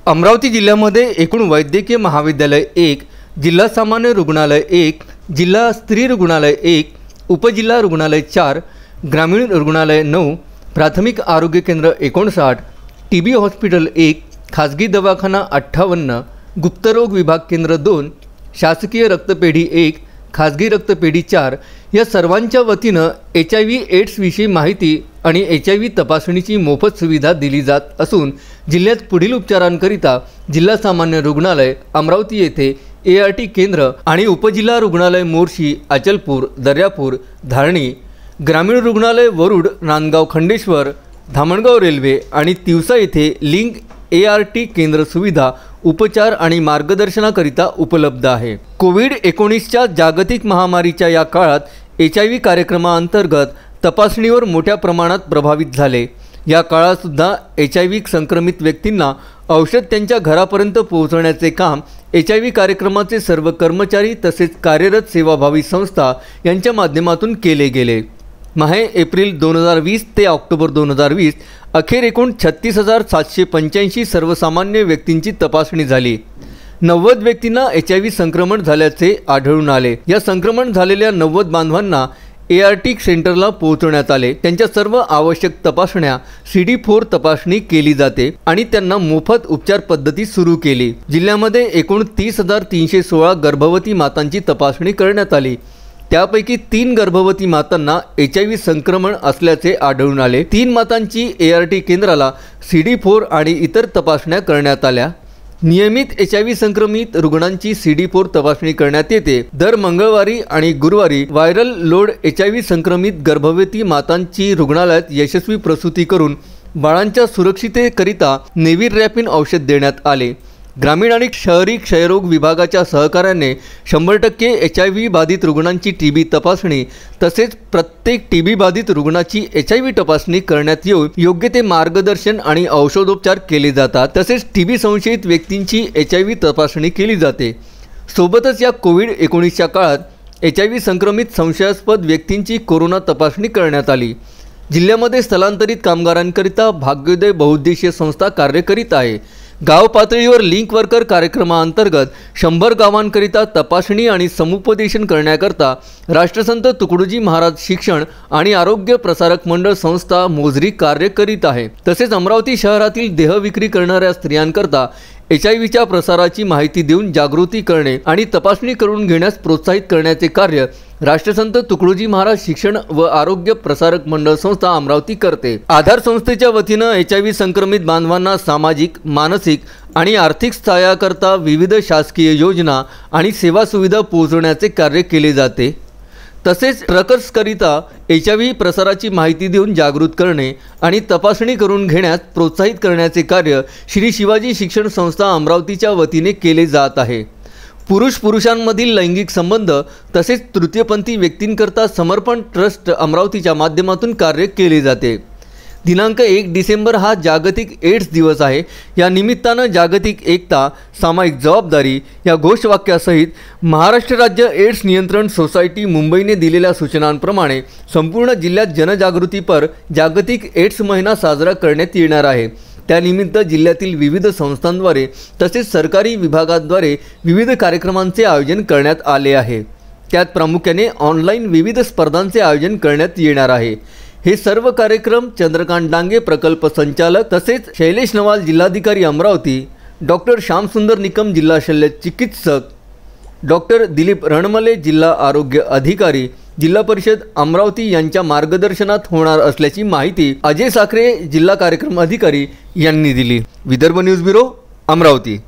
अमरावती जिल्ह्यामध्ये एकूण वैद्यकीय महाविद्यालय 1, जिल्हा सामान्य रुग्णालय 1, जिल्हा स्त्री रुग्णालय 1, उपजिल्हा रुग्णालय 4, ग्रामीण रुग्णालय 9, प्राथमिक आरोग्य केंद्र 59, टीबी हॉस्पिटल 1, खाजगी दवाखाना 58, गुप्तरोग विभाग केंद्र 2, शासकीय रक्तपेढी 1, खाजगी रक्तपेढी 4 या सर्वांच्या वतीनं HIV एड्स विषयी माहिती आणि HIV तपासणीची मोफत सुविधा दिली जात असून जिल्ह्यात पुढील उपचारांकरिता जिल्हा सामान्य रुग्णालय अमरावती येथे ART केंद्र आणि उपजिल्हा रुग्णालय मोर्शी, अचलपूर, दर्यापूर, धारणी, ग्रामीण रुग्णालय वरुड, नांदगाव, खंडेश्वर, धामणगाव रेल्वे आणि तिवसा येथे लिंक ART केंद्र सुविधा उपचार आणि मार्गदर्शनाकरिता उपलब्ध आहे। कोविड-19च्या जागतिक महामारीच्या या काळात HIV कार्यक्रमाअंतर्गत तपासणीवर मोठ्या प्रमाणात प्रभावित झाले। या काळात सुद्धा HIV संक्रमित व्यक्तींना औषध त्यांच्या घरापर्यंत पोहोचवण्याचे काम HIV कार्यक्रमाचे सर्व कर्मचारी तसेच कार्यरत सेवाभावी संस्था यांच्या माध्यमातून केले गेले। माहे एप्रिल 2020 ते ऑक्टोबर 2020 अखेर एकूण 36,785 सर्वसामान्य व्यक्तींची तपासणी झाली। 90 व्यक्तींना HIV संक्रमण झाल्याचे आढळून आले। या संक्रमण झालेल्या 90 बांधवांना ART सेंटरला पोहोचवण्यात आले। त्यांच्या सर्व आवश्यक तपासण्या CD4 तपासणी केली जाते आणि त्यांना मोफत उपचार पद्धती सुरू केली। जिल्ह्यामध्ये एकूण 30,316 गर्भवती मातांची तपासणी करण्यात आली। त्यापैकी 3 गर्भवती मातांना HIV संक्रमण असल्याचे आढळून आले। 3 मातांची ART केंद्राला CD4 आणि इतर तपासण्या करण्यात आल्या। नियमित HIV संक्रमित रुग्णांची CD4 तपासणी करण्यात येते। दर मंगळवारी आणि गुरुवारी व्हायरल लोड HIV संक्रमित गर्भवती मातांची रुग्णालयात यशस्वी प्रसूती करून बाळांच्या सुरक्षिततेकरिता नेव्हिरॅपिन औषध देण्यात आले। ग्रामीण आणि शहरी क्षयरोग विभागाच्या सहकार्याने 100% HIV बाधित रुग्णांची TB तपासणी तसेच प्रत्येक TB बाधित रुग्णाची HIV तपासणी करण्यात येऊन योग्य ते मार्गदर्शन आणि औषधोपचार केले जातात। तसेच TB संशयित व्यक्तींची HIV तपासणी केली जाते। सोबतच या कोविड-19च्या काळात HIV संक्रमित संशयास्पद व्यक्तींची कोरोना तपासणी करण्यात आली। जिल्ह्यामध्ये स्थलांतरित कामगारांकरिता भाग्योदय बहुउद्देशीय संस्था कार्य करीत आहे। गाव पातळीवर लिंक वर्कर कार्यक्रमाअंतर्गत 100 गावांकरिता तपासणी आणि समुपदेशन करण्याकरता राष्ट्रसंत तुकडोजी महाराज शिक्षण आणि आरोग्य प्रसारक मंडळ संस्था मोजरी कार्य करीत आहे। तसेच अमरावती शहरातील देहविक्री करणाऱ्या स्त्रियांकरता HIVच्या प्रसाराची माहिती देऊन जागृती करणे आणि तपासणी करून घेण्यास प्रोत्साहित करण्याचे कार्य राष्ट्रसंत तुकडोजी महाराज शिक्षण व आरोग्य प्रसारक मंडळ संस्था अमरावती करते। आधार संस्थेच्या वतीनं HIV संक्रमित बांधवांना सामाजिक, मानसिक आणि आर्थिक सहाय्याकरता विविध शासकीय योजना आणि सेवा सुविधा पोहोचवण्याचे कार्य केले जाते। तसेच ट्रकर्सकरिता HIV प्रसाराची माहिती देऊन जागृत करणे आणि तपासणी करून घेण्यास प्रोत्साहित करण्याचे कार्य श्री शिवाजी शिक्षण संस्था अमरावतीच्या वतीने केले जात आहे। पुरुषांमधील लैंगिक संबंध तसेच तृतीयपंथी व्यक्तींकरता समर्पण ट्रस्ट अमरावतीच्या माध्यमातून कार्य केले जाते। दिनांक 1 डिसेंबर हा जागतिक एड्स दिवस आहे। या निमित्तानं जागतिक एकता, सामायिक जबाबदारी या घोषवाक्यासहित महाराष्ट्र राज्य एड्स नियंत्रण सोसायटी मुंबईने दिलेल्या सूचनांप्रमाणे संपूर्ण जिल्ह्यात जनजागृतीपर जागतिक एड्स महिना साजरा करण्यात येणार आहे। त्यानिमित्त जिल्ह्यातील विविध संस्थांद्वारे तसेच सरकारी विभागांद्वारे विविध कार्यक्रमांचे आयोजन करण्यात आले आहे। त्यात प्रामुख्याने ऑनलाईन विविध स्पर्धांचे आयोजन करण्यात येणार आहे। हे सर्व कार्यक्रम चंद्रकांत डांगे प्रकल्प संचालक तसेच शैलेश नवाल जिल्हाधिकारी अमरावती, डॉक्टर श्यामसुंदर निकम जिल्हा शल्य चिकित्सक, डॉक्टर दिलीप रणमले जिल्हा आरोग्य अधिकारी, जिल्हा परिषद अमरावती यांच्या मार्गदर्शनात होणार असल्याची माहिती अजय साखरे जिल्हा कार्यक्रम अधिकारी यांनी दिली। Vidarbha news bureau, Amravati.